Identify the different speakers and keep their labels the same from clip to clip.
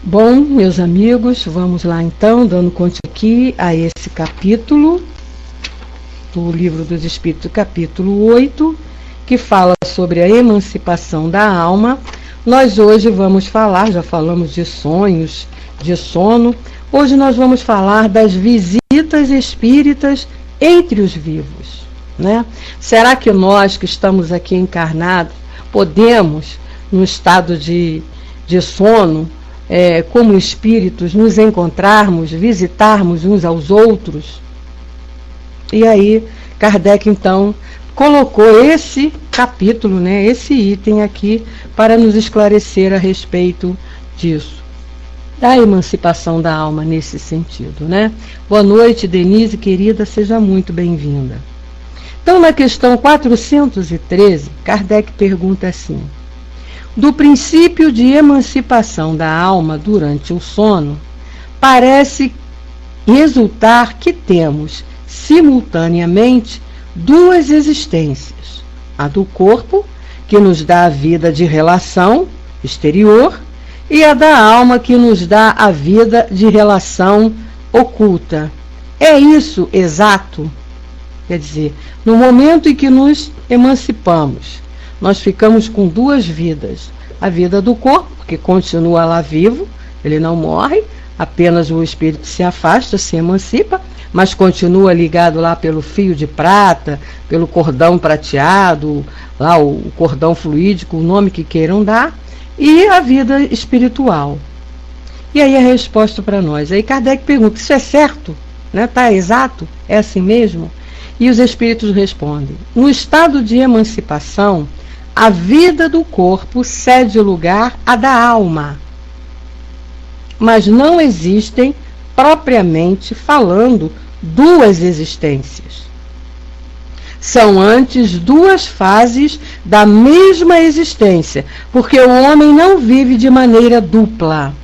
Speaker 1: Bom, meus amigos, vamos lá então, dando conta aqui a esse capítulo do Livro dos Espíritos, capítulo 8, que fala sobre a emancipação da alma. Nós hoje vamos falar, já falamos de sonhos, de sono, hoje nós vamos falar das visitas espíritas entre os vivos, né? Será que nós que estamos aqui encarnados podemos, no estado de sono, como espíritos, nos encontrarmos, visitarmos uns aos outros? E aí, Kardec, então, colocou esse capítulo, né, esse item aqui, para nos esclarecer a respeito disso, da emancipação da alma nesse sentido, né? Boa noite, Denise, querida, seja muito bem-vinda. Então, na questão 413, Kardec pergunta assim: do princípio de emancipação da alma durante o sono, parece resultar que temos, simultaneamente, duas existências: a do corpo, que nos dá a vida de relação exterior, e a da alma, que nos dá a vida de relação oculta. É isso exato? Quer dizer, no momento em que nos emancipamos, nós ficamos com duas vidas: a vida do corpo, que continua lá vivo, ele não morre, apenas o espírito se afasta, se emancipa, mas continua ligado lá pelo fio de prata, pelo cordão prateado, lá o cordão fluídico, o nome que queiram dar, e a vida espiritual. E aí a resposta para nós. Aí Kardec pergunta: isso é certo? Né? Tá exato? É assim mesmo? E os espíritos respondem: no estado de emancipação, a vida do corpo cede lugar à da alma, mas não existem, propriamente falando, duas existências. São antes duas fases da mesma existência, porque o homem não vive de maneira dupla.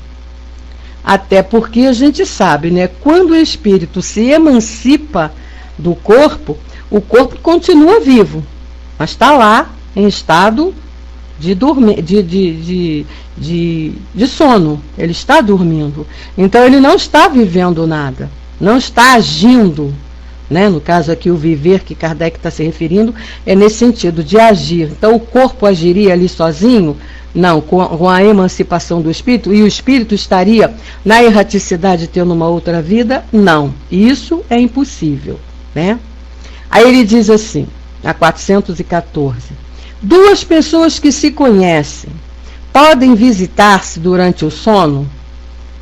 Speaker 1: Até porque a gente sabe, né? Quando o espírito se emancipa do corpo, o corpo continua vivo, mas está lá em estado de sono. Ele está dormindo. Então ele não está vivendo nada, não está agindo, né? No caso aqui, o viver que Kardec está se referindo é nesse sentido de agir. Então o corpo agiria ali sozinho? Não, com a emancipação do espírito, e o espírito estaria na erraticidade tendo uma outra vida? Não, isso é impossível, né? Aí ele diz assim, a 414: duas pessoas que se conhecem podem visitar-se durante o sono?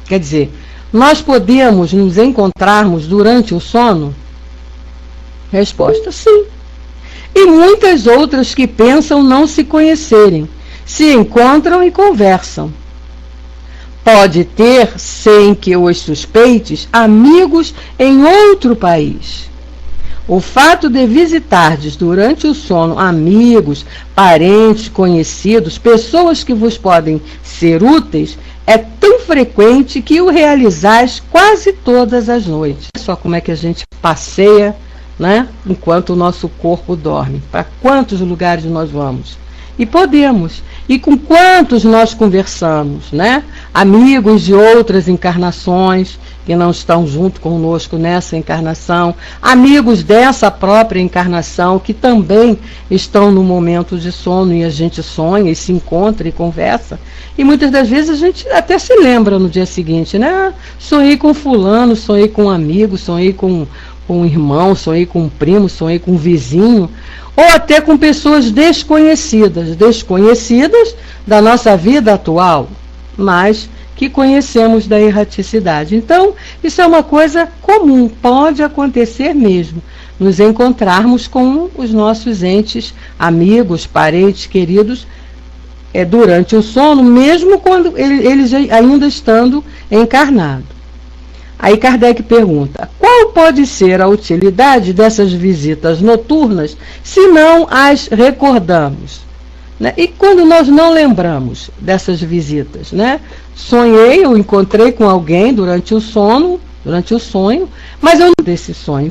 Speaker 1: Quer dizer, nós podemos nos encontrarmos durante o sono? Resposta: sim. E muitas outras que pensam não se conhecerem, se encontram e conversam. Pode ter, sem que os suspeites, amigos em outro país. O fato de visitardes durante o sono amigos, parentes, conhecidos, pessoas que vos podem ser úteis, é tão frequente que o realizais quase todas as noites. Olha só como é que a gente passeia, né, enquanto o nosso corpo dorme. Para quantos lugares nós vamos? E podemos. E com quantos nós conversamos, né? Amigos de outras encarnações que não estão junto conosco nessa encarnação, amigos dessa própria encarnação que também estão no momento de sono, e a gente sonha e se encontra e conversa. E muitas das vezes a gente até se lembra no dia seguinte, né? Sonhei com fulano, sonhei com um amigo, sonhei com um irmão, sonhei com um primo, sonhei com um vizinho, ou até com pessoas desconhecidas da nossa vida atual, mas que conhecemos da erraticidade. Então, isso é uma coisa comum, pode acontecer mesmo, nos encontrarmos com os nossos entes, amigos, parentes, queridos, durante o sono, mesmo quando eles ainda estando encarnados. Aí Kardec pergunta: qual pode ser a utilidade dessas visitas noturnas se não as recordamos? Né? E quando nós não lembramos dessas visitas, né? Sonhei, eu encontrei com alguém durante o sonho, mas eu não desse sonho.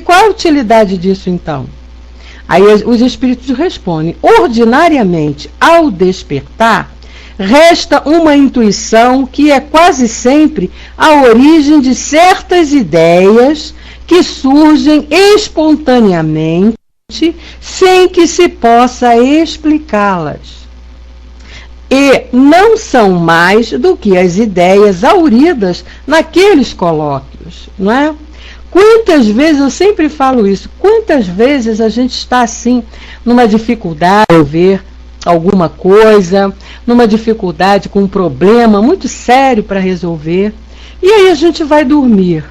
Speaker 1: Qual a utilidade disso então? Aí os espíritos respondem: ordinariamente, ao despertar, resta uma intuição que é quase sempre a origem de certas ideias que surgem espontaneamente, sem que se possa explicá-las. E não são mais do que as ideias auridas naqueles colóquios, não é? Quantas vezes, eu sempre falo isso, quantas vezes a gente está assim, numa dificuldade de ver alguma coisa, numa dificuldade com um problema muito sério para resolver, e aí a gente vai dormir.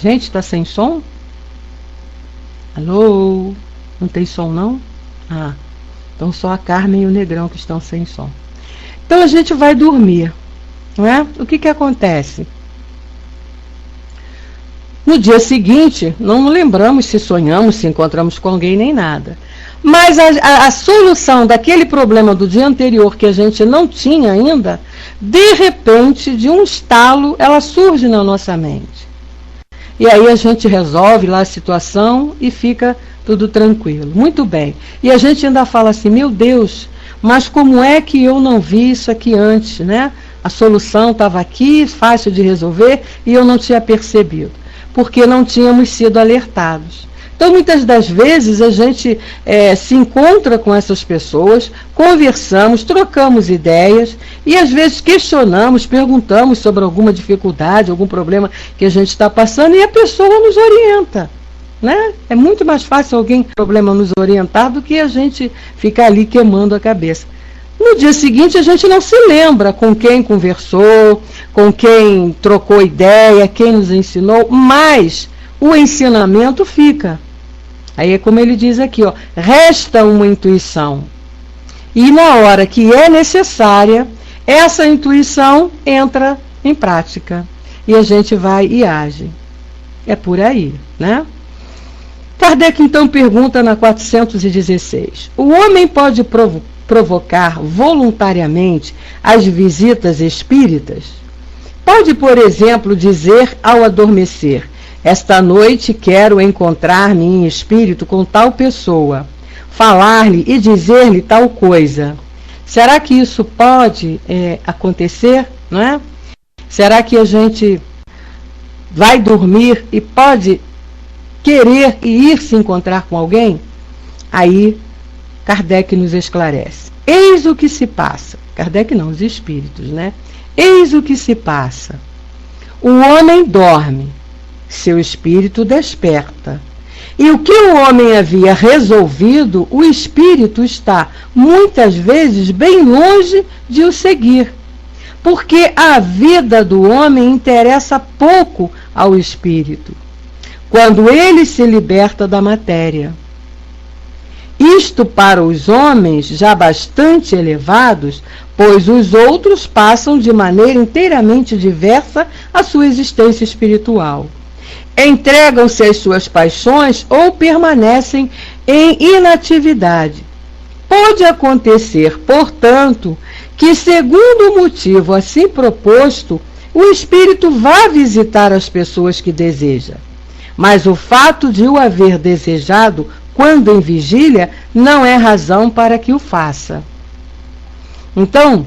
Speaker 1: Gente, está sem som? Alô? Não tem som, não? Ah, então só a Carmen e o Negrão que estão sem som. Então a gente vai dormir, não é? O que acontece? No dia seguinte, não lembramos se sonhamos, se encontramos com alguém, nem nada. Mas a solução daquele problema do dia anterior, que a gente não tinha ainda, de repente, de um estalo, ela surge na nossa mente. E aí a gente resolve lá a situação e fica tudo tranquilo. Muito bem. E a gente ainda fala assim, meu Deus, mas como é que eu não vi isso aqui antes, né? A solução estava aqui, fácil de resolver, e eu não tinha percebido, porque não tínhamos sido alertados. Então, muitas das vezes, a gente se encontra com essas pessoas, conversamos, trocamos ideias, e às vezes questionamos, perguntamos sobre alguma dificuldade, algum problema que a gente está passando, e a pessoa nos orienta, né? É muito mais fácil alguém com problema nos orientar do que a gente ficar ali queimando a cabeça. No dia seguinte, a gente não se lembra com quem conversou, com quem trocou ideia, quem nos ensinou, mas o ensinamento fica. Aí é como ele diz aqui, ó, resta uma intuição. E na hora que é necessária, essa intuição entra em prática. E a gente vai e age. É por aí, né? Kardec então pergunta na 416. O homem pode provocar voluntariamente as visitas espíritas? Pode, por exemplo, dizer ao adormecer: esta noite quero encontrar-me em espírito com tal pessoa, falar-lhe e dizer-lhe tal coisa. Será que isso pode acontecer, não é? Será que a gente vai dormir e pode querer e ir se encontrar com alguém? Aí Kardec nos esclarece. Eis o que se passa. Kardec não, os espíritos, né? Eis o que se passa. O homem dorme, seu espírito desperta. E o que o homem havia resolvido, o espírito está, muitas vezes, bem longe de o seguir. Porque a vida do homem interessa pouco ao espírito, quando ele se liberta da matéria. Isto para os homens já bastante elevados, pois os outros passam de maneira inteiramente diversa a sua existência espiritual. Entregam-se às suas paixões ou permanecem em inatividade. Pode acontecer, portanto, que, segundo o motivo assim proposto, o espírito vá visitar as pessoas que deseja. Mas o fato de o haver desejado quando em vigília não é razão para que o faça. Então,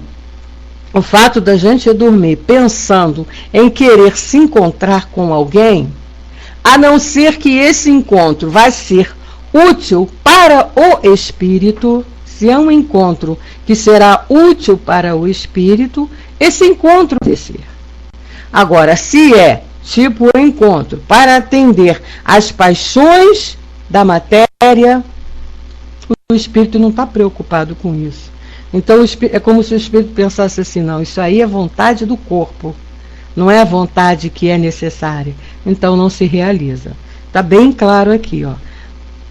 Speaker 1: o fato da gente dormir pensando em querer se encontrar com alguém, a não ser que esse encontro vai ser útil para o espírito, se é um encontro que será útil para o espírito, esse encontro vai ser. Agora, se é tipo o encontro para atender às paixões da matéria, o espírito não está preocupado com isso. Então é como se o espírito pensasse assim, não, isso aí é vontade do corpo, não é a vontade que é necessária, então não se realiza. Está bem claro aqui, ó.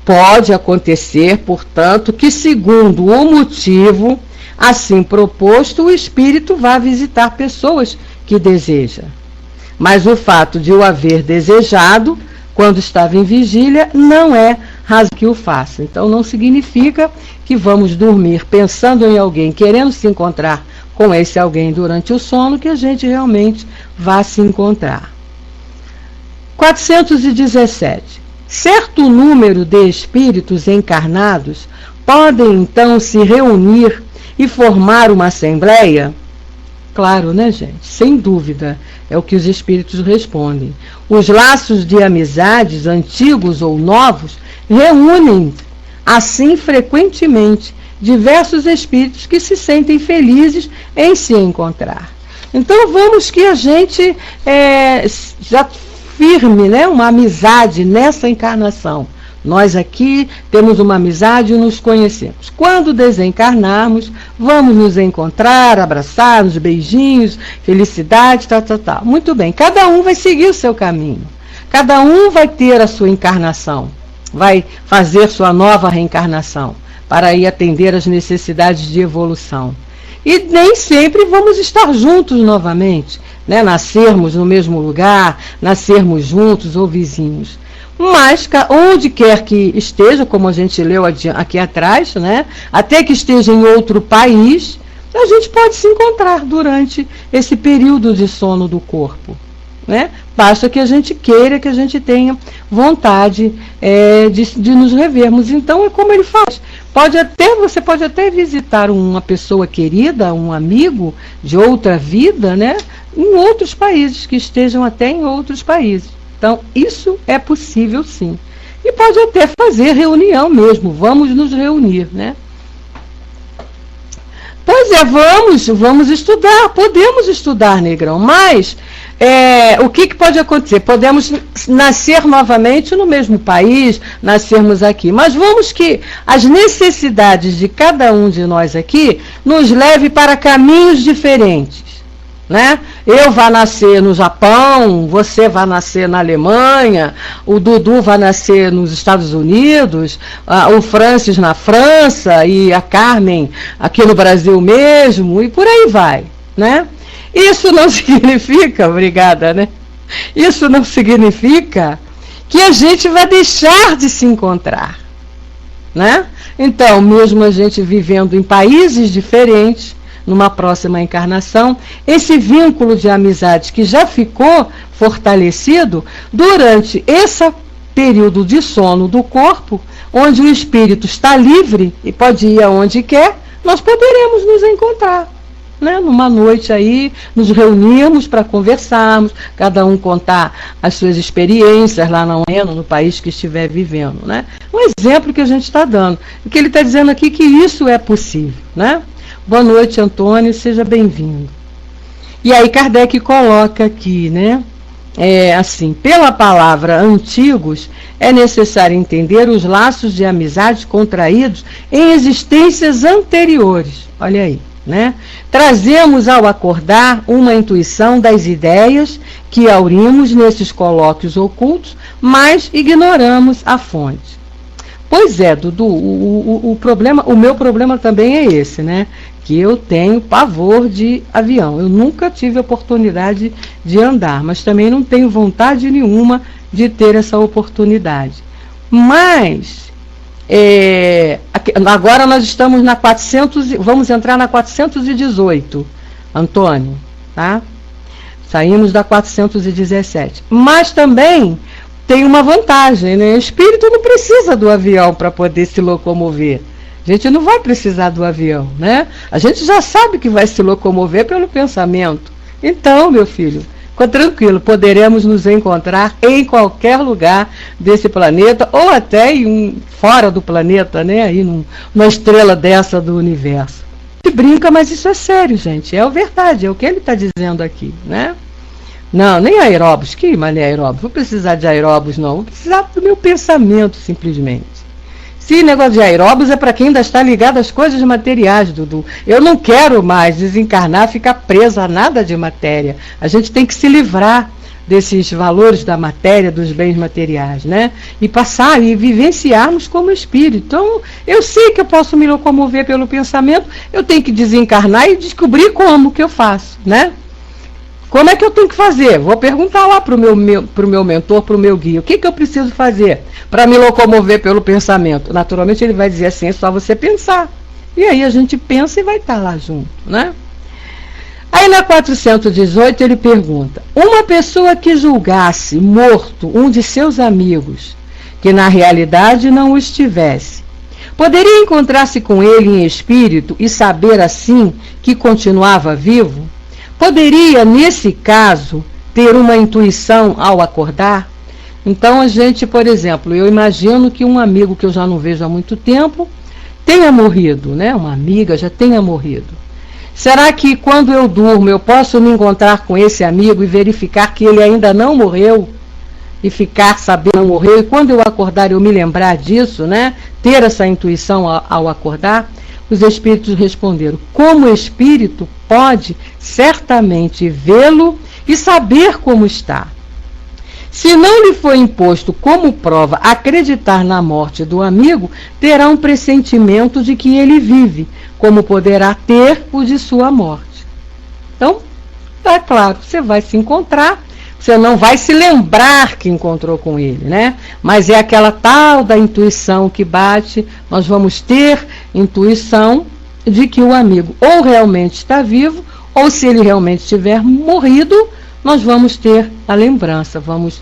Speaker 1: Pode acontecer, portanto, que segundo o motivo assim proposto, o espírito vá visitar pessoas que deseja. Mas o fato de o haver desejado, quando estava em vigília, não é razão que o faça. Então não significa que vamos dormir pensando em alguém, querendo se encontrar com esse alguém durante o sono, que a gente realmente vá se encontrar. 417. Certo número de espíritos encarnados podem então se reunir e formar uma assembleia? Claro, né, gente? Sem dúvida, é o que os espíritos respondem. Os laços de amizades, antigos ou novos, reúnem, assim, frequentemente, diversos espíritos que se sentem felizes em se encontrar. Então, vamos que a gente já firme, né, uma amizade nessa encarnação. Nós aqui temos uma amizade e nos conhecemos. Quando desencarnarmos, vamos nos encontrar, abraçar, nos beijinhos, felicidade, tal. Muito bem, cada um vai seguir o seu caminho. Cada um vai ter a sua encarnação, vai fazer sua nova reencarnação, para ir atender às necessidades de evolução. E nem sempre vamos estar juntos novamente, né? Nascermos no mesmo lugar, nascermos juntos ou vizinhos. Mas, onde quer que esteja, como a gente leu aqui atrás, né? Até que esteja em outro país, a gente pode se encontrar durante esse período de sono do corpo, né? Basta que a gente queira, que a gente tenha vontade de nos revermos. Então, é como ele faz. Você pode até visitar uma pessoa querida, um amigo de outra vida, né? Em outros países, que estejam até em outros países. Então, isso é possível, sim. E pode até fazer reunião mesmo. Vamos nos reunir, né? Pois é, vamos estudar. Podemos estudar, Negrão, mas o que pode acontecer? Podemos nascer novamente no mesmo país, nascermos aqui. Mas vamos que as necessidades de cada um de nós aqui nos leve para caminhos diferentes. Né? Eu vou nascer no Japão, você vai nascer na Alemanha, o Dudu vai nascer nos Estados Unidos, o Francis na França e a Carmen aqui no Brasil mesmo, e por aí vai, né? Isso não significa, obrigada, né? Isso não significa que a gente vai deixar de se encontrar, né? Então, mesmo a gente vivendo em países diferentes, numa próxima encarnação, esse vínculo de amizade que já ficou fortalecido durante esse período de sono do corpo, onde o espírito está livre e pode ir aonde quer, nós poderemos nos encontrar, né? Numa noite aí, nos reunimos para conversarmos, cada um contar as suas experiências lá no país que estiver vivendo, né? Um exemplo que a gente está dando, o que ele está dizendo aqui que isso é possível, né? Boa noite, Antônio, seja bem-vindo. E aí Kardec coloca aqui, né? Assim, pela palavra antigos, é necessário entender os laços de amizade contraídos em existências anteriores. Olha aí, né? Trazemos ao acordar uma intuição das ideias que aurimos nesses colóquios ocultos, mas ignoramos a fonte. Pois é, Dudu, o meu problema também é esse, né? Que eu tenho pavor de avião. Eu nunca tive oportunidade de andar, mas também não tenho vontade nenhuma de ter essa oportunidade. Mas, agora nós estamos na 400, vamos entrar na 418, Antônio, tá? Saímos da 417. Mas também tem uma vantagem, né? O espírito não precisa do avião para poder se locomover. A gente não vai precisar do avião, né? A gente já sabe que vai se locomover pelo pensamento. Então, meu filho, fica tranquilo, poderemos nos encontrar em qualquer lugar desse planeta, ou até fora do planeta, né? Aí numa estrela dessa do universo. A gente brinca, mas isso é sério, gente. É a verdade, é o que ele está dizendo aqui, né? Não, nem aeróbus. Que mané aeróbus? Vou precisar de aeróbus, não. Vou precisar do meu pensamento, simplesmente. Se negócio de aeróbus é para quem ainda está ligado às coisas materiais, Dudu. Eu não quero mais desencarnar, ficar presa a nada de matéria. A gente tem que se livrar desses valores da matéria, dos bens materiais, né? E passar e vivenciarmos como espírito. Então, eu sei que eu posso me locomover pelo pensamento, eu tenho que desencarnar e descobrir como que eu faço, né? Como é que eu tenho que fazer? Vou perguntar lá para o meu mentor, para o meu guia, o que eu preciso fazer para me locomover pelo pensamento? Naturalmente ele vai dizer assim, é só você pensar. E aí a gente pensa e vai estar lá junto, né? Aí na 418 ele pergunta, uma pessoa que julgasse morto um de seus amigos, que na realidade não o estivesse, Poderia encontrar-se com ele em espírito e saber assim que continuava vivo? Poderia, nesse caso, ter uma intuição ao acordar? Então a gente, por exemplo, eu imagino que um amigo que eu já não vejo há muito tempo tenha morrido, né? Uma amiga já tenha morrido. Será que quando eu durmo eu posso me encontrar com esse amigo e verificar que ele ainda não morreu? E ficar sabendo que não morreu? E quando eu acordar eu me lembrar disso, né? Ter essa intuição ao acordar? Os espíritos responderam: como espírito pode certamente vê-lo e saber como está. Se não lhe foi imposto como prova acreditar na morte do amigo, terá um pressentimento de que ele vive, como poderá ter o de sua morte. Então, é claro, você vai se encontrar, você não vai se lembrar que encontrou com ele, né? Mas é aquela tal da intuição que bate, nós vamos ter intuição de que o amigo ou realmente está vivo, ou se ele realmente tiver morrido, nós vamos ter a lembrança, vamos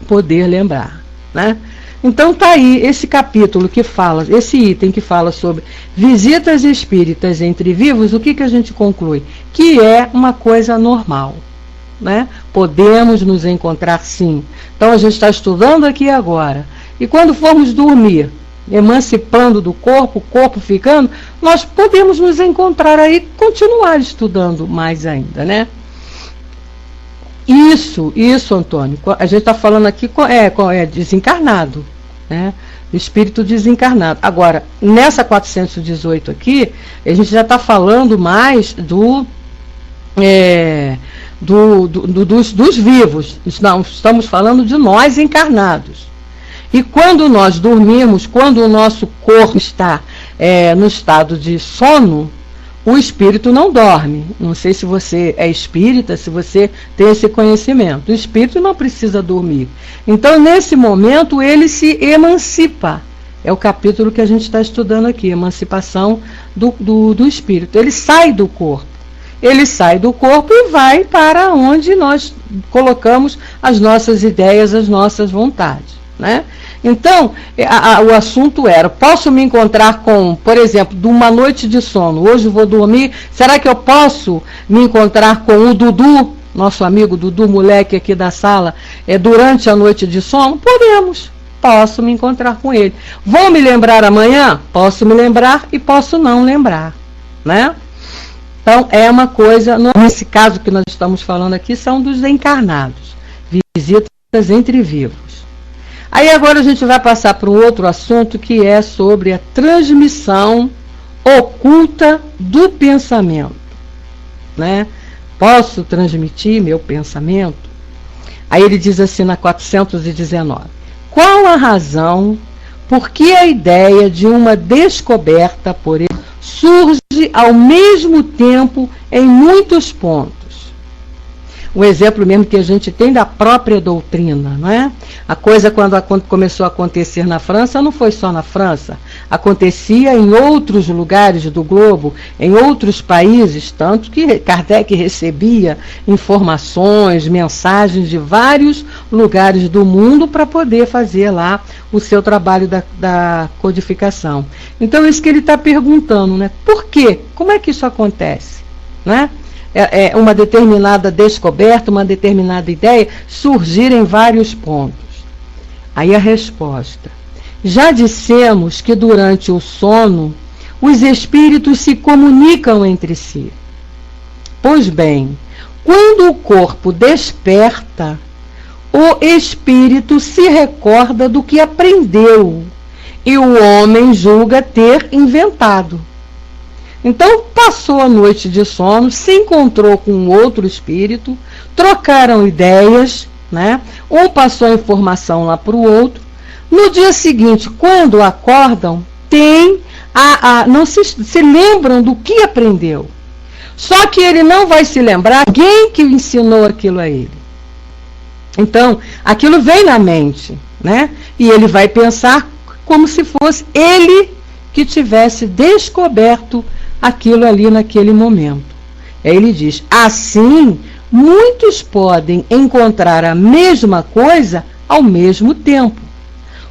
Speaker 1: poder lembrar, né? Então tá aí esse capítulo que fala, esse item que fala sobre visitas espíritas entre vivos. O que a gente conclui? Que é uma coisa normal, né? Podemos nos encontrar sim. Então a gente está estudando aqui agora, e quando formos dormir, emancipando do corpo, o corpo ficando, nós podemos nos encontrar aí e continuar estudando mais ainda, né? Isso, Antônio, a gente está falando aqui é desencarnado, né? O espírito desencarnado. Agora, nessa 418 aqui, a gente já está falando mais dos vivos. Não, estamos falando de nós encarnados. E quando nós dormimos, quando o nosso corpo está no estado de sono, o espírito não dorme. Não sei se você é espírita, se você tem esse conhecimento. O espírito não precisa dormir. Então, nesse momento, ele se emancipa. É o capítulo que a gente está estudando aqui, emancipação do espírito. Ele sai do corpo. Ele sai do corpo e vai para onde nós colocamos as nossas ideias, as nossas vontades, né? Então, o assunto era: posso me encontrar com, por exemplo, de uma noite de sono, hoje eu vou dormir, será que eu posso me encontrar com o Dudu, nosso amigo Dudu, moleque aqui da sala, durante a noite de sono? Podemos, posso me encontrar com ele. Vou me lembrar amanhã? Posso me lembrar e posso não lembrar, né? Então, é uma coisa, nesse caso que nós estamos falando aqui, são dos encarnados, visitas entre vivos. Aí agora a gente vai passar para um outro assunto, que é sobre a transmissão oculta do pensamento, né? Posso transmitir meu pensamento? Aí ele diz assim na 419: qual a razão por que a ideia de uma descoberta por ele surge ao mesmo tempo em muitos pontos? Um exemplo mesmo que a gente tem da própria doutrina, não é? A coisa, quando começou a acontecer na França, não foi só na França. Acontecia em outros lugares do globo, em outros países, tanto que Kardec recebia informações, mensagens de vários lugares do mundo para poder fazer lá o seu trabalho da codificação. Então, é isso que ele está perguntando, né? Por quê? Como é que isso acontece, né? Uma determinada descoberta, uma determinada ideia surgir em vários pontos. Aí a resposta: já dissemos que durante o sono os espíritos se comunicam entre si. Pois bem, quando o corpo desperta, o espírito se recorda do que aprendeu e o homem julga ter inventado. Então, passou a noite de sono, se encontrou com outro espírito, trocaram ideias, né? Um passou a informação lá para o outro. No dia seguinte, quando acordam, não se lembram do que aprendeu. Só que ele não vai se lembrar alguém que ensinou aquilo a ele. Então, aquilo vem na mente, né? E ele vai pensar como se fosse ele que tivesse descoberto aquilo ali naquele momento. Aí ele diz: assim, muitos podem encontrar a mesma coisa ao mesmo tempo.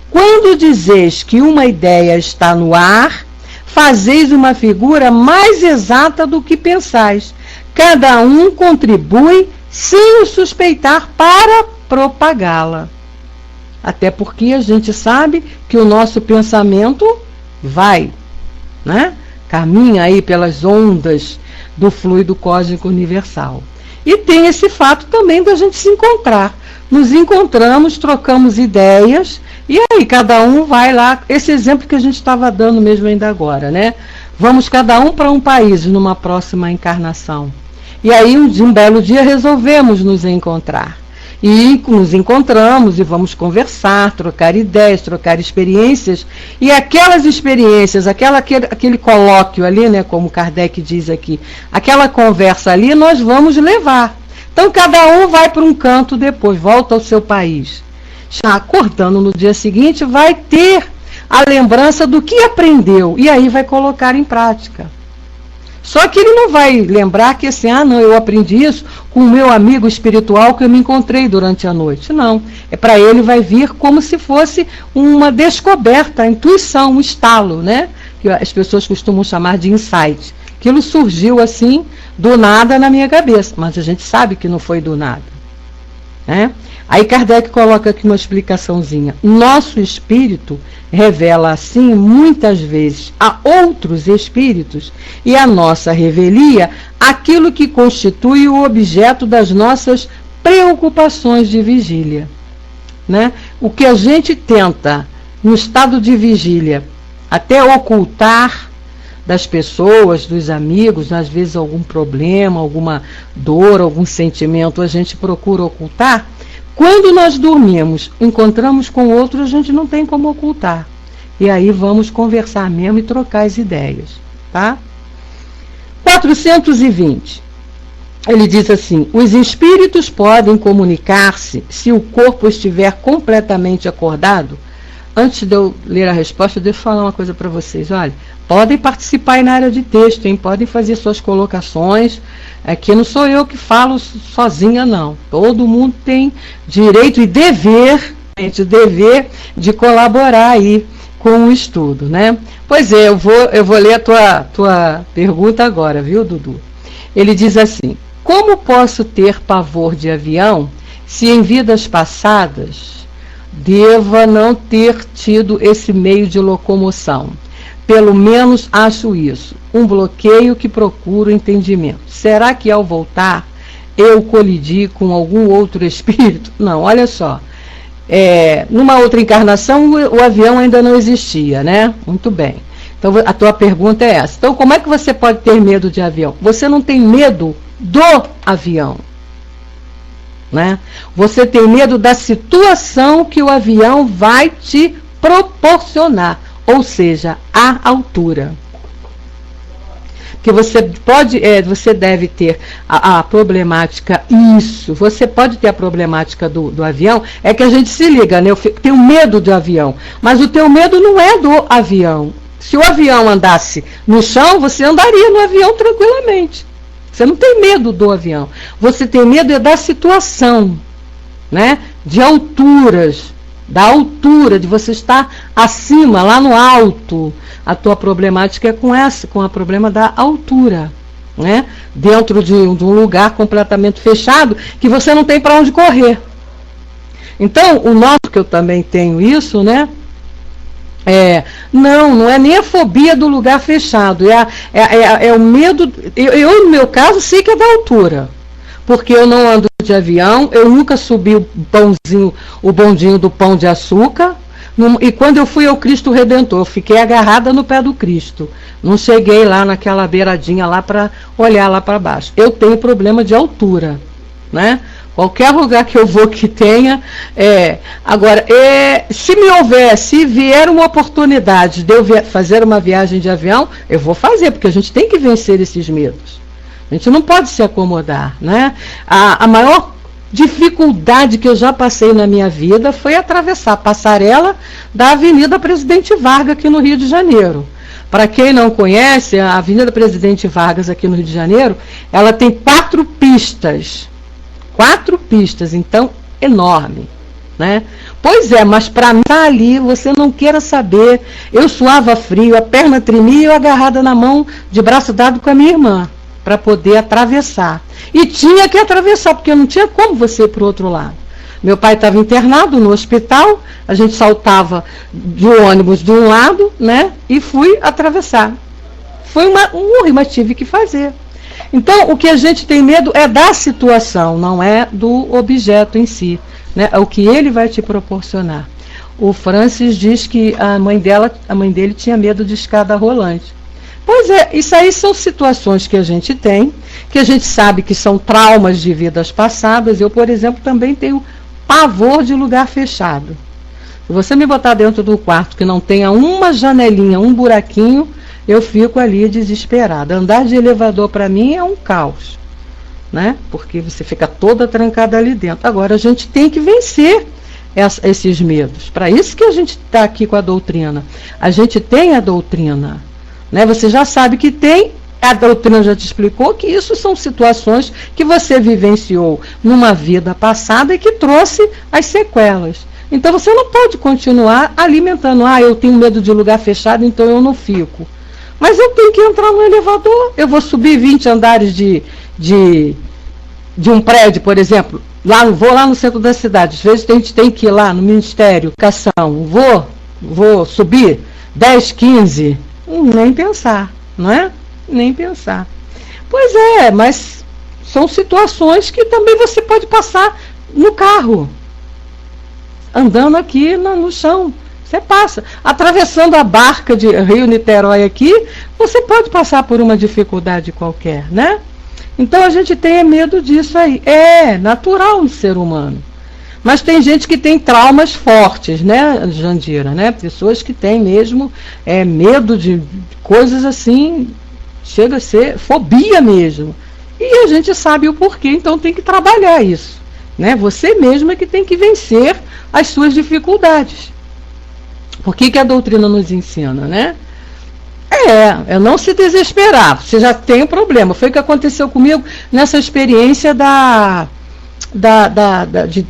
Speaker 1: Quando dizeis que uma ideia está no ar, fazeis uma figura mais exata do que pensais. Cada um contribui sem o suspeitar para propagá-la. Até porque a gente sabe que o nosso pensamento vai, né? Caminha aí pelas ondas do fluido cósmico universal. E tem esse fato também da gente se encontrar. Nos encontramos, trocamos ideias, e aí cada um vai lá, esse exemplo que a gente estava dando mesmo ainda agora, né? Vamos cada um para um país numa próxima encarnação. E aí um belo dia resolvemos nos encontrar. E nos encontramos e vamos conversar, trocar ideias, trocar experiências, e aquelas experiências, aquele colóquio ali, né, como Kardec diz aqui, aquela conversa ali nós vamos levar. Então cada um vai para um canto depois, volta ao seu país. Já acordando no dia seguinte, vai ter a lembrança do que aprendeu, e aí vai colocar em prática. Só que ele não vai lembrar que assim, não, eu aprendi isso com o meu amigo espiritual que eu me encontrei durante a noite. Não, para ele vai vir como se fosse uma descoberta, a intuição, um estalo, né? Que as pessoas costumam chamar de insight. Aquilo surgiu assim, do nada na minha cabeça, mas a gente sabe que não foi do nada, né? Aí Kardec coloca aqui uma explicaçãozinha. Nosso espírito revela assim muitas vezes a outros espíritos e a nossa revelia aquilo que constitui o objeto das nossas preocupações de vigília, né? O que a gente tenta no estado de vigília até ocultar das pessoas, dos amigos, às vezes algum problema, alguma dor, algum sentimento a gente procura ocultar. Quando nós dormimos, encontramos com outro, a gente não tem como ocultar. E aí vamos conversar mesmo e trocar as ideias, tá? 420. Ele diz assim: os espíritos podem comunicar-se se o corpo estiver completamente acordado? Antes de eu ler a resposta, deixa eu falar uma coisa para vocês. Olha, podem participar aí na área de texto, hein? Podem fazer suas colocações. Aqui não sou eu que falo sozinha, não. Todo mundo tem direito e dever de colaborar aí com o estudo, né? Pois é, eu vou ler a tua pergunta agora, viu, Dudu? Ele diz assim: como posso ter pavor de avião se em vidas passadas deva não ter tido esse meio de locomoção? Pelo menos acho isso, um bloqueio que procuro entendimento. Será que ao voltar eu colidi com algum outro espírito? Não, olha só. Numa outra encarnação o avião ainda não existia, né? Muito bem. Então a tua pergunta é essa. Então como é que você pode ter medo de avião? Você não tem medo do avião, né? Você tem medo da situação que o avião vai te proporcionar, ou seja, a altura. Que você deve ter a problemática, isso, você pode ter a problemática do avião, é que a gente se liga, né? Eu tenho medo do avião, mas o teu medo não é do avião. Se o avião andasse no chão, você andaria no avião tranquilamente. Você não tem medo do avião. Você tem medo da situação, né? De alturas, da altura, de você estar acima, lá no alto. A tua problemática é com a problema da altura, né? Dentro de um lugar completamente fechado, que você não tem para onde correr. Então, o nosso, que eu também tenho isso, né? Não é nem a fobia do lugar fechado, é o medo. Eu, no meu caso, sei que é da altura, porque eu não ando de avião, eu nunca subi o bondinho do Pão de Açúcar, e quando eu fui ao Cristo Redentor, eu fiquei agarrada no pé do Cristo, não cheguei lá naquela beiradinha lá para olhar lá para baixo. Eu tenho problema de altura, né? Qualquer lugar que eu vou que tenha. Agora, se vier uma oportunidade de eu fazer uma viagem de avião, eu vou fazer, porque a gente tem que vencer esses medos. A gente não pode se acomodar, né? A maior dificuldade que eu já passei na minha vida foi atravessar a passarela da Avenida Presidente Vargas aqui no Rio de Janeiro. Para quem não conhece, a Avenida Presidente Vargas aqui no Rio de Janeiro, ela tem 4 pistas. 4 pistas, então, enorme. né? Pois é, mas para mim tá ali, você não queira saber. Eu suava frio, a perna tremia, eu agarrada na mão, de braço dado com a minha irmã, para poder atravessar. E tinha que atravessar, porque não tinha como você ir para o outro lado. Meu pai estava internado no hospital, a gente saltava de ônibus de um lado, né? E fui atravessar. Foi mas tive que fazer. Então, o que a gente tem medo é da situação, não é do objeto em si, né? É o que ele vai te proporcionar. O Francis diz que a mãe dele tinha medo de escada rolante. Pois é, isso aí são situações que a gente tem, que a gente sabe que são traumas de vidas passadas. Eu, por exemplo, também tenho pavor de lugar fechado. Se você me botar dentro do quarto que não tenha uma janelinha, um buraquinho, eu fico ali desesperada. Andar de elevador para mim é um caos, né? Porque você fica toda trancada ali dentro. Agora a gente tem que vencer esses medos. Para isso que a gente está aqui com a doutrina. A gente tem a doutrina, né? Você já sabe que tem. A doutrina já te explicou que isso são situações que você vivenciou numa vida passada e que trouxe as sequelas. Então você não pode continuar alimentando, eu tenho medo de lugar fechado, então eu não fico. Mas eu tenho que entrar no elevador, eu vou subir 20 andares de um prédio, por exemplo, vou lá no centro da cidade, às vezes a gente tem que ir lá no Ministério da Educação, vou subir 10, 15, nem pensar, não é? Nem pensar. Pois é, mas são situações que também você pode passar no carro, andando aqui no chão. Você passa, atravessando a barca de Rio-Niterói aqui, você pode passar por uma dificuldade qualquer, né? Então a gente tem medo disso aí. É natural no ser humano. Mas tem gente que tem traumas fortes, né, Jandira, né? Pessoas que têm mesmo medo de coisas assim, chega a ser fobia mesmo. E a gente sabe o porquê, então tem que trabalhar isso, né? Você mesmo é que tem que vencer as suas dificuldades. Por que a doutrina nos ensina, né? É não se desesperar. Você já tem um problema. Foi o que aconteceu comigo nessa experiência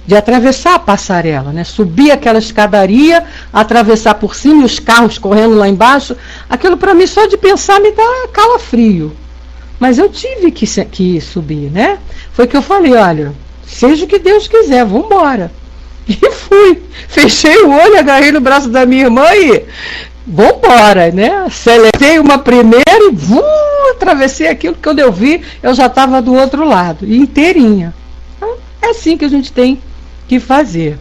Speaker 1: de atravessar a passarela, né? Subir aquela escadaria, atravessar por cima, os carros correndo lá embaixo. Aquilo para mim, só de pensar, me dá calafrio. Mas eu tive que subir, né? Foi que eu falei, olha, seja o que Deus quiser, vamos embora. E fui. Fechei o olho, agarrei no braço da minha irmã e vambora, né? Seletei uma primeira e atravessei aquilo que quando eu vi, eu já estava do outro lado, inteirinha. Então, é assim que a gente tem que fazer.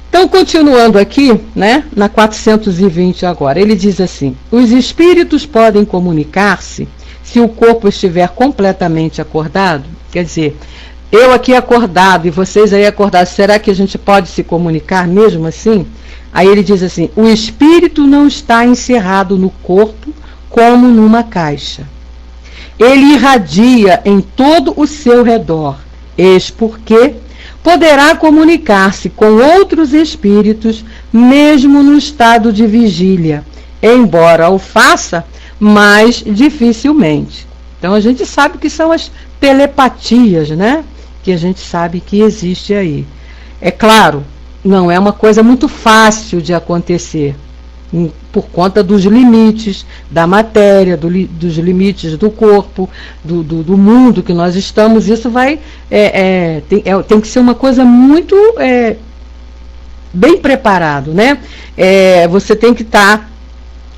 Speaker 1: Então, continuando aqui, né, na 420 agora, ele diz assim: os espíritos podem comunicar-se se o corpo estiver completamente acordado. Quer dizer, eu aqui acordado e vocês aí acordados, será que a gente pode se comunicar mesmo assim? Aí ele diz assim: o espírito não está encerrado no corpo como numa caixa. Ele irradia em todo o seu redor, eis porque poderá comunicar-se com outros espíritos mesmo no estado de vigília, embora o faça mais dificilmente. Então a gente sabe que são as telepatias, né? Que a gente sabe que existe aí. É claro, não é uma coisa muito fácil de acontecer, por conta dos limites da matéria, dos limites do corpo, do mundo que nós estamos. Isso vai tem que ser uma coisa muito bem preparado, né? Você tem que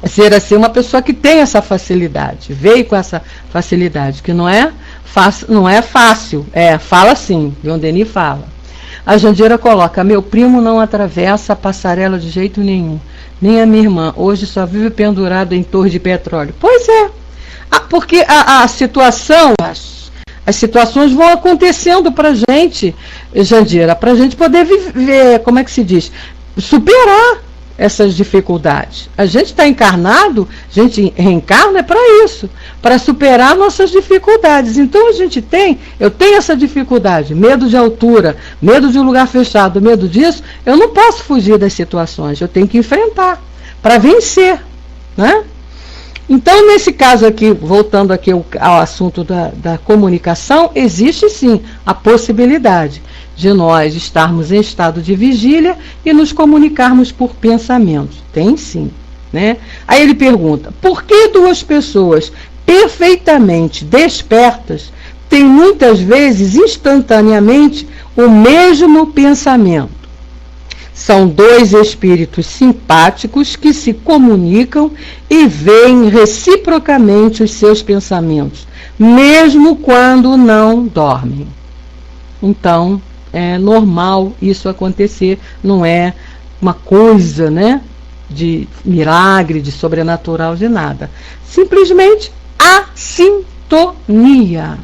Speaker 1: ser assim uma pessoa que tem essa facilidade, veio com essa facilidade, que não é fácil, fala assim, Leon Denis fala. A Jandira coloca: meu primo não atravessa a passarela de jeito nenhum, nem a minha irmã, hoje só vive pendurado em torre de petróleo. Pois é, porque a situação, as situações vão acontecendo para a gente, Jandira, para a gente poder viver, como é que se diz? Superar essas dificuldades. A gente está encarnado, a gente reencarna para isso, para superar nossas dificuldades. Então eu tenho essa dificuldade, medo de altura, medo de um lugar fechado, medo disso, eu não posso fugir das situações, eu tenho que enfrentar para vencer, né? Então, nesse caso aqui, voltando aqui ao assunto da comunicação, existe sim a possibilidade de nós estarmos em estado de vigília e nos comunicarmos por pensamentos. Tem sim, né? Aí ele pergunta, por que duas pessoas perfeitamente despertas têm muitas vezes instantaneamente o mesmo pensamento? São dois espíritos simpáticos que se comunicam e veem reciprocamente os seus pensamentos, mesmo quando não dormem. Então, é normal isso acontecer, não é uma coisa, né, de milagre, de sobrenatural, de nada. Simplesmente a sintonia.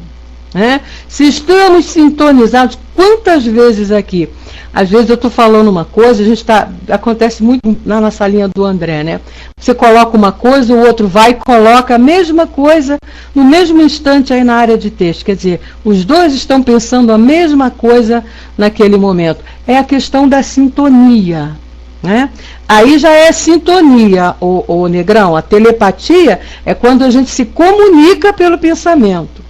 Speaker 1: Né? Se estamos sintonizados, quantas vezes aqui? Às vezes eu estou falando uma coisa, acontece muito na salinha do André, né? Você coloca uma coisa, o outro vai e coloca a mesma coisa no mesmo instante aí na área de texto. Quer dizer, os dois estão pensando a mesma coisa naquele momento. É a questão da sintonia. Né? Aí já é sintonia, o Negrão. A telepatia é quando a gente se comunica pelo pensamento.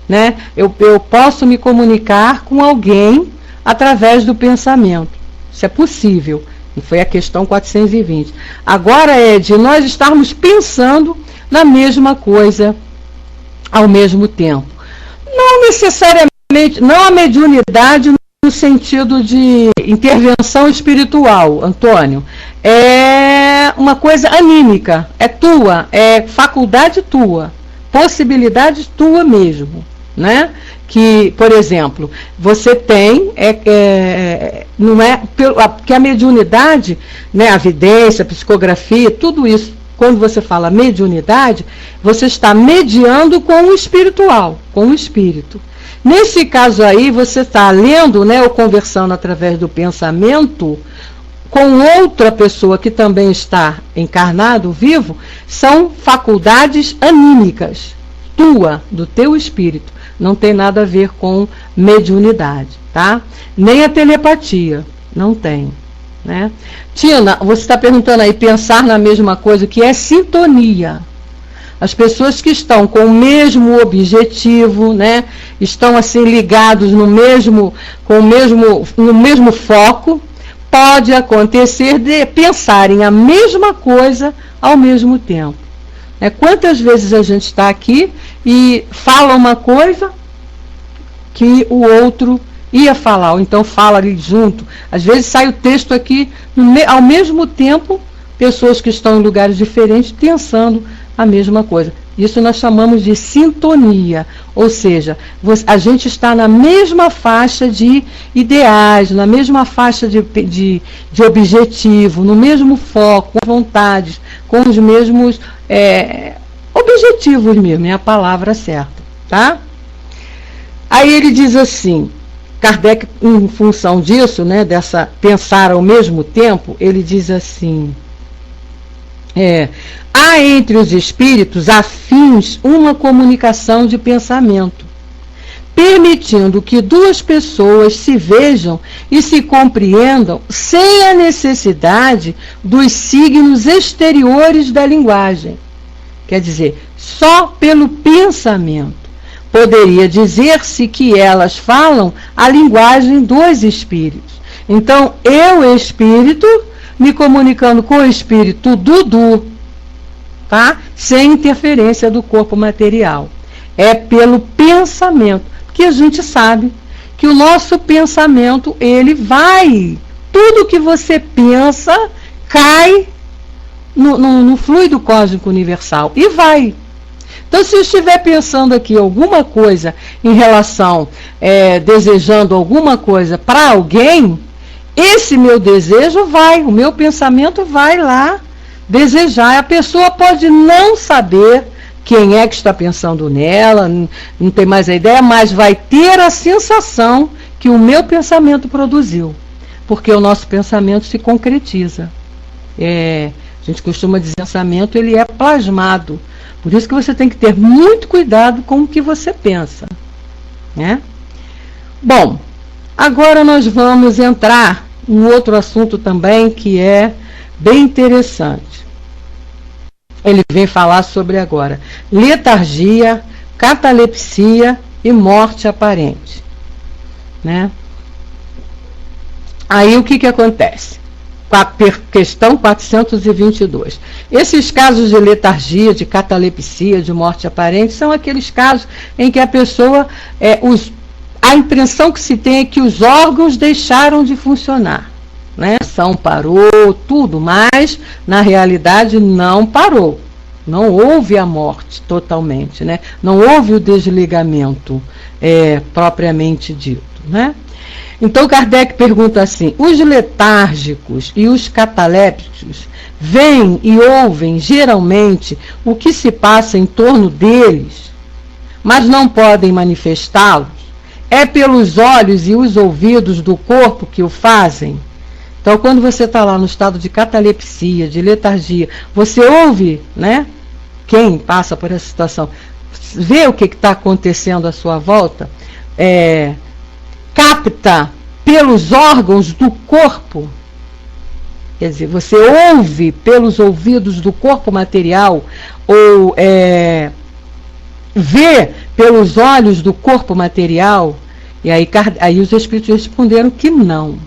Speaker 1: Né? Eu posso me comunicar com alguém através do pensamento. Isso é possível. E foi a questão 420. Agora é de nós estarmos pensando na mesma coisa ao mesmo tempo. Não necessariamente, não a mediunidade no sentido de intervenção espiritual, Antônio. É uma coisa anímica, é tua, é faculdade tua, possibilidade tua mesmo. Né? Que, por exemplo, você tem, não é, que a mediunidade, né, a vidência, a psicografia, tudo isso, quando você fala mediunidade, você está mediando com o espiritual, com o espírito. Nesse caso aí, você está lendo, né, ou conversando através do pensamento com outra pessoa que também está encarnado, vivo, são faculdades anímicas, tua, do teu espírito. Não tem nada a ver com mediunidade, tá? Nem a telepatia, não tem. Né? Tina, você está perguntando aí, pensar na mesma coisa, que é sintonia. As pessoas que estão com o mesmo objetivo, né? Estão assim ligados no mesmo foco, pode acontecer de pensarem a mesma coisa ao mesmo tempo. Quantas vezes a gente está aqui e fala uma coisa que o outro ia falar, ou então fala ali junto. Às vezes sai o texto aqui, ao mesmo tempo, pessoas que estão em lugares diferentes pensando a mesma coisa. Isso nós chamamos de sintonia, ou seja, a gente está na mesma faixa de ideais, na mesma faixa de objetivo, no mesmo foco, com vontades, com os mesmos objetivos mesmo, é a palavra certa, tá? Aí ele diz assim, Kardec, em função disso, né, dessa pensar ao mesmo tempo, ele diz assim, há entre os espíritos afins uma comunicação de pensamento, permitindo que duas pessoas se vejam e se compreendam sem a necessidade dos signos exteriores da linguagem. Quer dizer, só pelo pensamento. Poderia dizer-se que elas falam a linguagem dos espíritos. Então, eu, espírito, me comunicando com o espírito Dudu, tá? Sem interferência do corpo material. É pelo pensamento, porque a gente sabe que o nosso pensamento, ele vai, tudo que você pensa cai no fluido cósmico universal e vai. Então, se eu estiver pensando aqui alguma coisa em relação, desejando alguma coisa para alguém, esse meu desejo vai, o meu pensamento vai lá desejar. A pessoa pode não saber quem é que está pensando nela, não tem mais a ideia, mas vai ter a sensação que o meu pensamento produziu, porque o nosso pensamento se concretiza. A gente costuma dizer que o pensamento, ele é plasmado. Por isso que você tem que ter muito cuidado com o que você pensa. Né? Bom, agora nós vamos entrar em outro assunto também que é bem interessante. Ele vem falar sobre agora letargia, catalepsia e morte aparente. Né? Aí o que acontece? Questão 422. Esses casos de letargia, de catalepsia, de morte aparente, são aqueles casos em que a pessoa, a impressão que se tem é que os órgãos deixaram de funcionar. Né? A ação parou, tudo, mas na realidade não parou. Não houve a morte totalmente, né? Não houve o desligamento propriamente dito, né? Então Kardec pergunta assim: os letárgicos e os catalépticos veem e ouvem geralmente o que se passa em torno deles, mas não podem manifestá-los? É pelos olhos e os ouvidos do corpo que o fazem? Então, quando você está lá no estado de catalepsia, de letargia, você ouve, né? Quem passa por essa situação, vê o que está acontecendo à sua volta, capta pelos órgãos do corpo, quer dizer, você ouve pelos ouvidos do corpo material, ou vê pelos olhos do corpo material, e aí os espíritos responderam que não.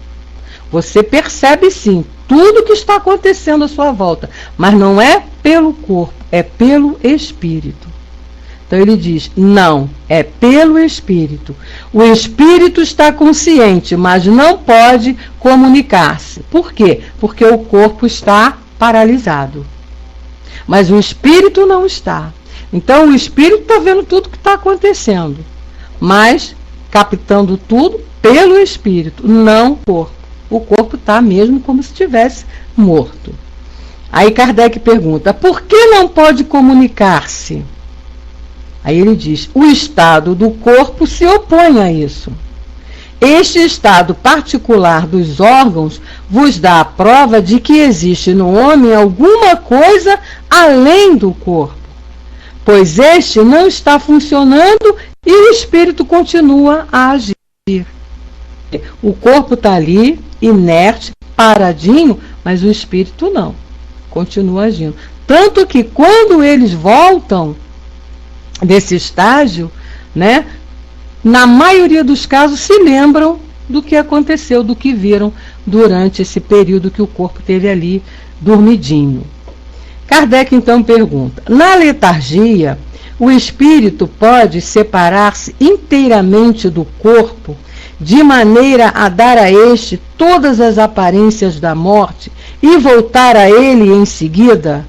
Speaker 1: Você percebe sim tudo que está acontecendo à sua volta, mas não é pelo corpo, é pelo espírito. Então ele diz, não, é pelo espírito. O espírito está consciente, mas não pode comunicar-se. Por quê? Porque o corpo está paralisado. Mas o espírito não está. Então o espírito está vendo tudo que está acontecendo, mas captando tudo pelo espírito, não o corpo. O corpo está mesmo como se estivesse morto. Aí Kardec pergunta, por que não pode comunicar-se? Aí ele diz, o estado do corpo se opõe a isso. Este estado particular dos órgãos vos dá a prova de que existe no homem alguma coisa além do corpo, pois este não está funcionando e o espírito continua a agir. O corpo está ali, inerte, paradinho, mas o espírito não, continua agindo. Tanto que quando eles voltam desse estágio, né, na maioria dos casos se lembram do que aconteceu, do que viram durante esse período que o corpo teve ali dormidinho. Kardec então pergunta, na letargia, o espírito pode separar-se inteiramente do corpo, de maneira a dar a este todas as aparências da morte e voltar a ele em seguida?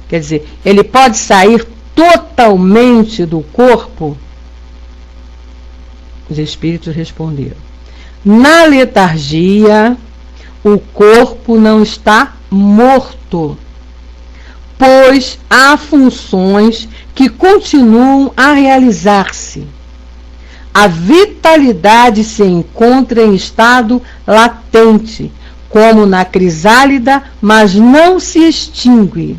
Speaker 1: Quer dizer, ele pode sair totalmente do corpo? Os espíritos responderam, na letargia, o corpo não está morto, pois há funções que continuam a realizar-se. A vitalidade se encontra em estado latente, como na crisálida, mas não se extingue.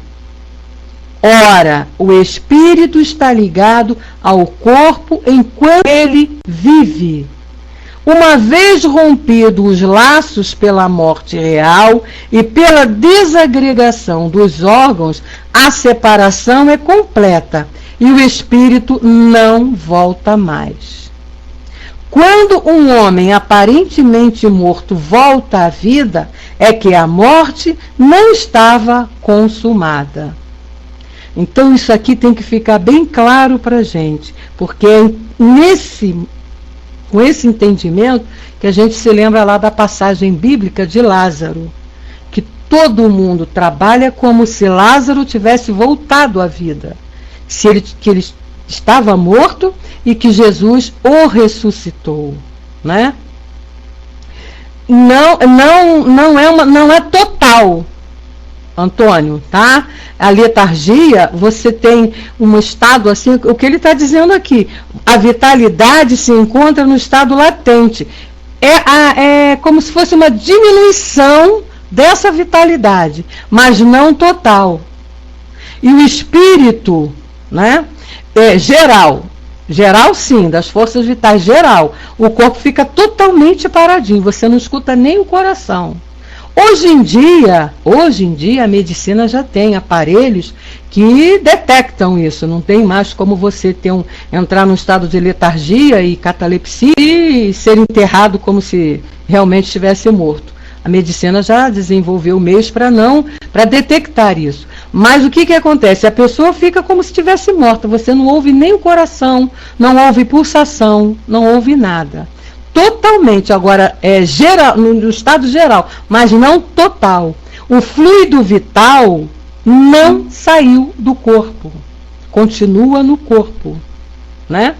Speaker 1: Ora, o espírito está ligado ao corpo enquanto ele vive. Uma vez rompidos os laços pela morte real e pela desagregação dos órgãos, a separação é completa e o espírito não volta mais. Quando um homem aparentemente morto volta à vida, é que a morte não estava consumada. Então isso aqui tem que ficar bem claro para a gente, porque é com esse entendimento que a gente se lembra lá da passagem bíblica de Lázaro, que todo mundo trabalha como se Lázaro tivesse voltado à vida, que ele estava morto e que Jesus o ressuscitou, né? Não é total, Antônio, tá? A letargia, você tem um estado assim, o que ele está dizendo aqui, a vitalidade se encontra no estado latente. É como se fosse uma diminuição dessa vitalidade, mas não total. E o espírito, né? Geral sim, das forças vitais, geral. O corpo fica totalmente paradinho, você não escuta nem o coração. Hoje em dia a medicina já tem aparelhos que detectam isso, não tem mais como você entrar num estado de letargia e catalepsia e ser enterrado como se realmente estivesse morto. A medicina já desenvolveu meios para detectar isso. Mas o que acontece? A pessoa fica como se estivesse morta. Você não ouve nem o coração, não ouve pulsação, não ouve nada. Totalmente, agora, geral, no estado geral, mas não total. O fluido vital não saiu do corpo. Continua no corpo, né?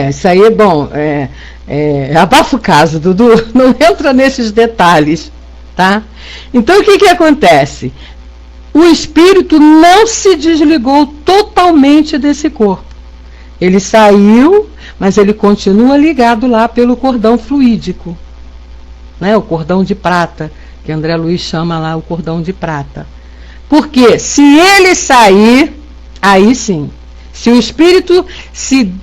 Speaker 1: Isso aí é bom. Abafa o caso, Dudu, não entra nesses detalhes, tá? Então, o que acontece? O espírito não se desligou totalmente desse corpo. Ele saiu, mas ele continua ligado lá pelo cordão fluídico, né? O cordão de prata, que André Luiz chama lá o cordão de prata. Porque se ele sair, aí sim, se o espírito se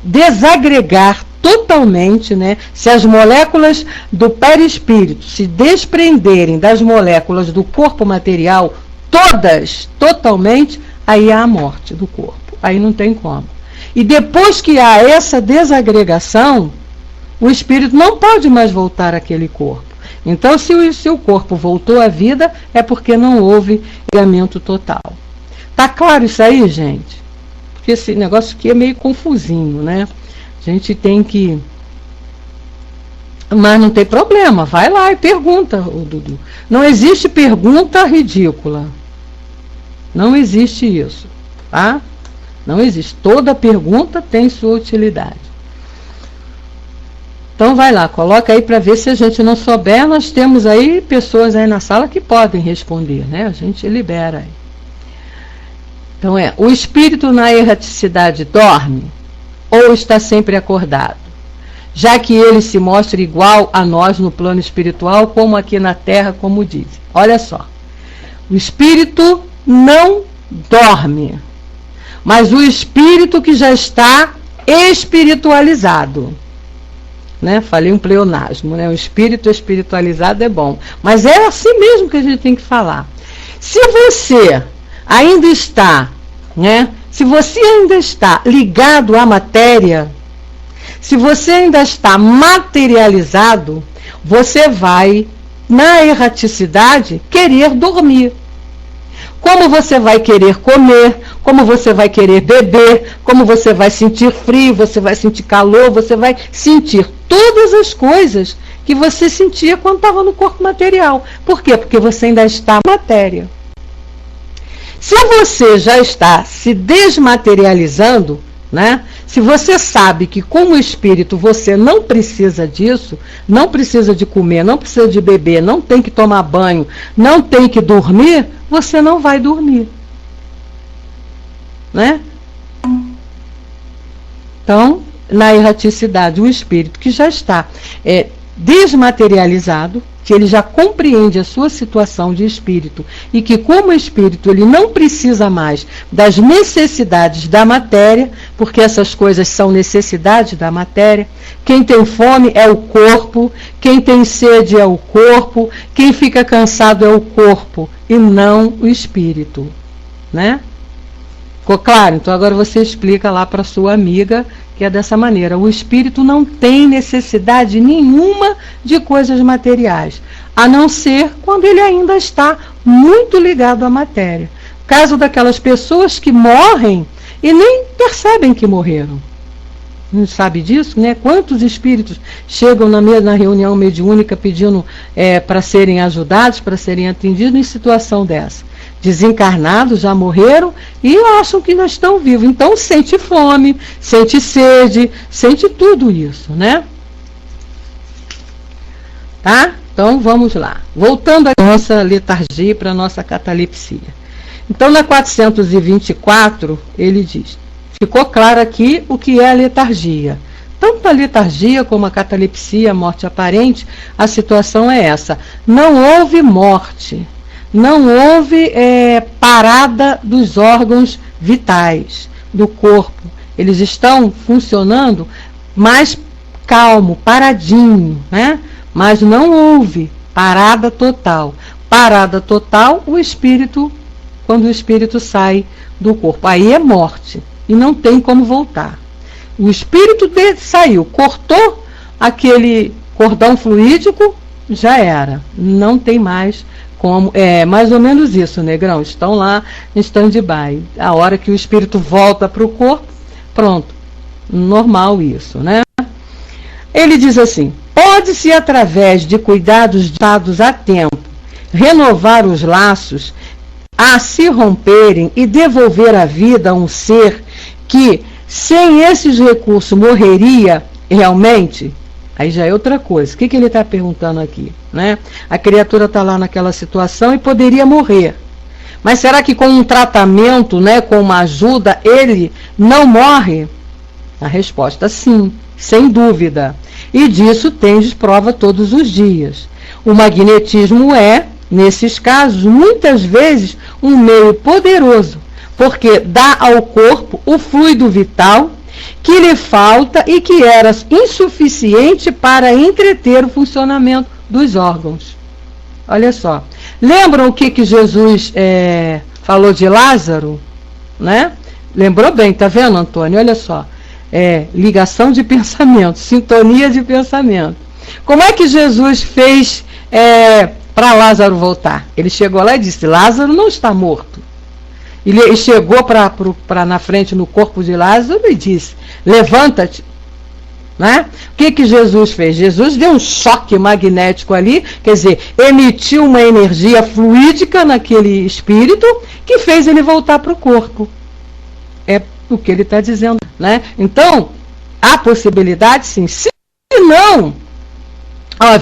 Speaker 1: desagregar totalmente, né? Se as moléculas do perispírito se desprenderem das moléculas do corpo material, todas, totalmente, aí há a morte do corpo. Aí não tem como. E depois que há essa desagregação, o espírito não pode mais voltar àquele corpo. Então, se o corpo voltou à vida, é porque não houve ligamento total. Tá claro isso aí, gente? Porque esse negócio aqui é meio confusinho, né? A gente tem que... Mas não tem problema, vai lá e pergunta, Dudu. Não existe pergunta ridícula. Não existe isso, tá? Não existe. Toda pergunta tem sua utilidade. Então vai lá, coloca aí para ver se a gente não souber. Nós temos aí pessoas aí na sala que podem responder, né? A gente libera aí. Então o espírito na erraticidade dorme ou está sempre acordado? Já que ele se mostra igual a nós no plano espiritual, como aqui na Terra, como diz. Olha só, o espírito não dorme, mas o espírito que já está espiritualizado. Né? Falei um pleonasmo, né? O espírito espiritualizado é bom, mas é assim mesmo que a gente tem que falar. Se você ainda está, né? Se você ainda está ligado à matéria, se você ainda está materializado, você vai, na erraticidade, querer dormir. Como você vai querer comer, como você vai querer beber, como você vai sentir frio, você vai sentir calor, você vai sentir todas as coisas que você sentia quando estava no corpo material. Por quê? Porque você ainda está na matéria. Se você já está se desmaterializando, né? Se você sabe que como espírito você não precisa disso, não precisa de comer, não precisa de beber, não tem que tomar banho, não tem que dormir, você não vai dormir, né? Então, na erraticidade, o espírito que já está desmaterializado, que ele já compreende a sua situação de espírito e que como espírito ele não precisa mais das necessidades da matéria, porque essas coisas são necessidades da matéria. Quem tem fome é o corpo, quem tem sede é o corpo, quem fica cansado é o corpo e não o espírito, né? Ficou claro? Então agora você explica lá para sua amiga que é dessa maneira. O espírito não tem necessidade nenhuma de coisas materiais, a não ser quando ele ainda está muito ligado à matéria. Caso daquelas pessoas que morrem e nem percebem que morreram. Não sabe disso, né? Quantos espíritos chegam na reunião mediúnica pedindo para serem ajudados, para serem atendidos em situação dessa? Desencarnados, já morreram e acham que nós estamos vivos. Então sente fome, sente sede, sente tudo isso, né? Tá? Então vamos lá. Voltando à nossa letargia, para a nossa catalepsia. Então na 424 ele diz: ficou claro aqui o que é a letargia. Tanto a letargia como a catalepsia, a morte aparente, a situação é essa. Não houve morte. Não houve parada dos órgãos vitais do corpo. Eles estão funcionando mais calmo, paradinho, né? Mas não houve parada total. Parada total, o espírito, quando o espírito sai do corpo. Aí é morte e não tem como voltar. O espírito saiu, cortou aquele cordão fluídico, já era. Não tem mais como. É mais ou menos isso, negrão. Estão lá em stand-by. A hora que o espírito volta para o corpo, pronto. Normal isso, né? Ele diz assim: pode-se, através de cuidados dados a tempo, renovar os laços a se romperem e devolver a vida a um ser que, sem esses recursos, morreria realmente? Aí já é outra coisa. O que ele está perguntando aqui, né? A criatura está lá naquela situação e poderia morrer. Mas será que com um tratamento, né, com uma ajuda, ele não morre? A resposta: sim, sem dúvida. E disso tens prova todos os dias. O magnetismo é, nesses casos, muitas vezes um meio poderoso, porque dá ao corpo o fluido vital que lhe falta e que era insuficiente para entreter o funcionamento dos órgãos. Olha só. Lembram o que Jesus falou de Lázaro? Né? Lembrou bem, tá vendo, Antônio? Olha só. Ligação de pensamento, sintonia de pensamento. Como é que Jesus fez para Lázaro voltar? Ele chegou lá e disse: Lázaro não está morto. Ele chegou na frente, no corpo de Lázaro, e disse: levanta-te. Né? O que Jesus fez? Jesus deu um choque magnético ali, quer dizer, emitiu uma energia fluídica naquele espírito que fez ele voltar para o corpo. É o que ele está dizendo, né? Então, há possibilidade, sim. Se não,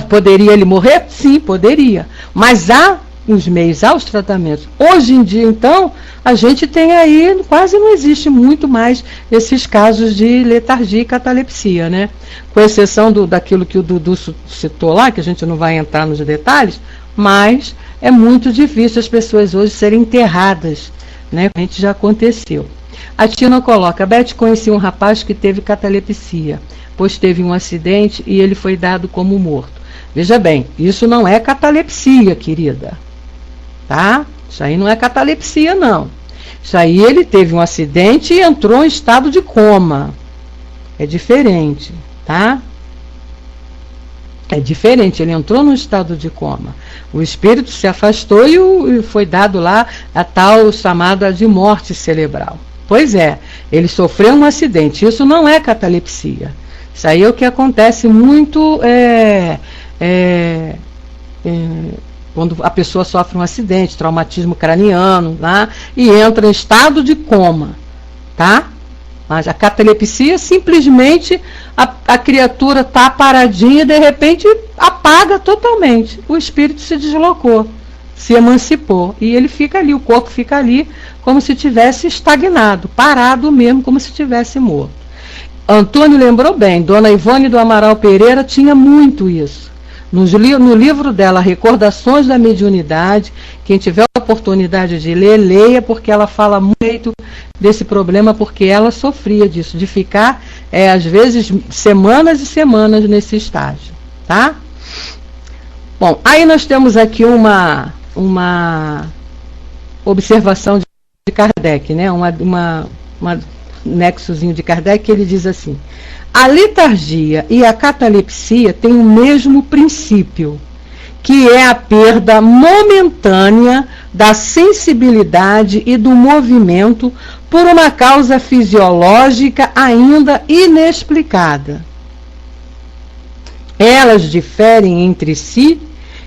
Speaker 1: poderia ele morrer? Sim, poderia. Mas há os meios, há os tratamentos. Hoje em dia, então, a gente tem aí, quase não existe muito mais esses casos de letargia e catalepsia, né? Com exceção daquilo que o Dudu citou lá, que a gente não vai entrar nos detalhes, mas é muito difícil as pessoas hoje serem enterradas, né? A gente já aconteceu. A Tina coloca: Beth conhecia um rapaz que teve catalepsia, pois teve um acidente e ele foi dado como morto. Veja bem, isso não é catalepsia, querida. Tá? Isso aí não é catalepsia, não. Isso aí ele teve um acidente e entrou em estado de coma. É diferente, tá? É diferente, ele entrou no estado de coma. O espírito se afastou e foi dado lá a tal chamada de morte cerebral. Pois é, ele sofreu um acidente. Isso não é catalepsia. Isso aí é o que acontece muito quando a pessoa sofre um acidente, traumatismo craniano, tá? E entra em estado de coma, tá? Mas a catalepsia, simplesmente a criatura está paradinha e de repente apaga totalmente. O espírito se deslocou, se emancipou e ele fica ali, o corpo fica ali como se tivesse estagnado, parado mesmo, como se tivesse morto. Antônio lembrou bem, Dona Ivone do Amaral Pereira tinha muito isso. No livro dela, Recordações da Mediunidade, quem tiver a oportunidade de ler, leia, porque ela fala muito desse problema, porque ela sofria disso, de ficar, às vezes, semanas e semanas nesse estágio, tá? Bom, aí nós temos aqui uma observação de Kardec, né? Uma nexozinho de Kardec, que ele diz assim: a letargia e a catalepsia têm o mesmo princípio, que é a perda momentânea da sensibilidade e do movimento por uma causa fisiológica ainda inexplicada. Elas diferem entre si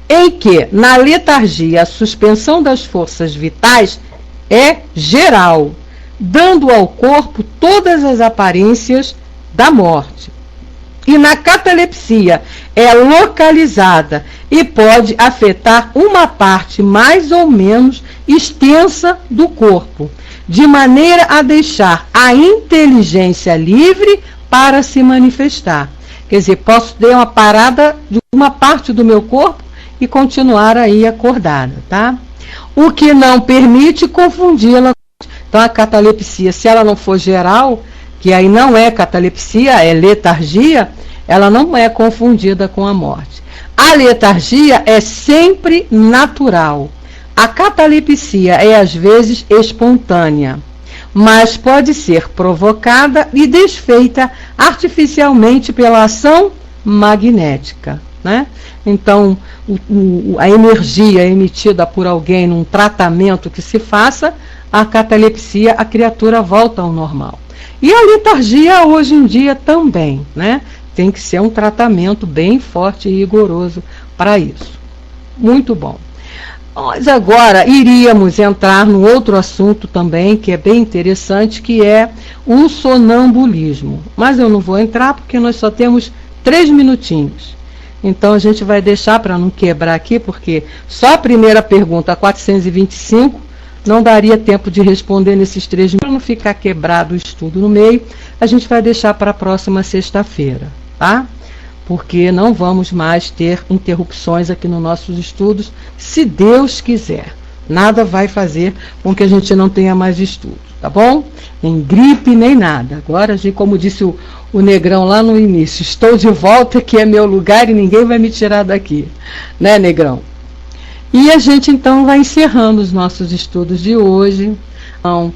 Speaker 1: em que, na letargia, a suspensão das forças vitais é geral, dando ao corpo todas as aparências da morte. E na catalepsia é localizada e pode afetar uma parte mais ou menos extensa do corpo, de maneira a deixar a inteligência livre para se manifestar. Quer dizer, posso ter uma parada de uma parte do meu corpo e continuar aí acordada, tá? O que não permite confundi-la. Então, a catalepsia, se ela não for geral, que aí não é catalepsia, é letargia, ela não é confundida com a morte. A letargia é sempre natural. A catalepsia é, às vezes, espontânea, mas pode ser provocada e desfeita artificialmente pela ação magnética, né? Então, a energia emitida por alguém num tratamento que se faça, a catalepsia, a criatura volta ao normal. E a letargia hoje em dia também, né? Tem que ser um tratamento bem forte e rigoroso para isso. Muito bom. Nós agora iríamos entrar no outro assunto também, que é bem interessante, que é o sonambulismo. Mas eu não vou entrar porque nós só temos 3 minutinhos. Então a gente vai deixar para não quebrar aqui, porque só a primeira pergunta, a 425, não daria tempo de responder nesses 3 minutos, para não ficar quebrado o estudo no meio. A gente vai deixar para a próxima sexta-feira, tá? Porque não vamos mais ter interrupções aqui nos nossos estudos, se Deus quiser. Nada vai fazer com que a gente não tenha mais estudo, tá bom? Nem gripe, nem nada. Agora, como disse o Negrão lá no início, estou de volta, que é meu lugar e ninguém vai me tirar daqui. Né, Negrão? E a gente, então, vai encerrando os nossos estudos de hoje. Então,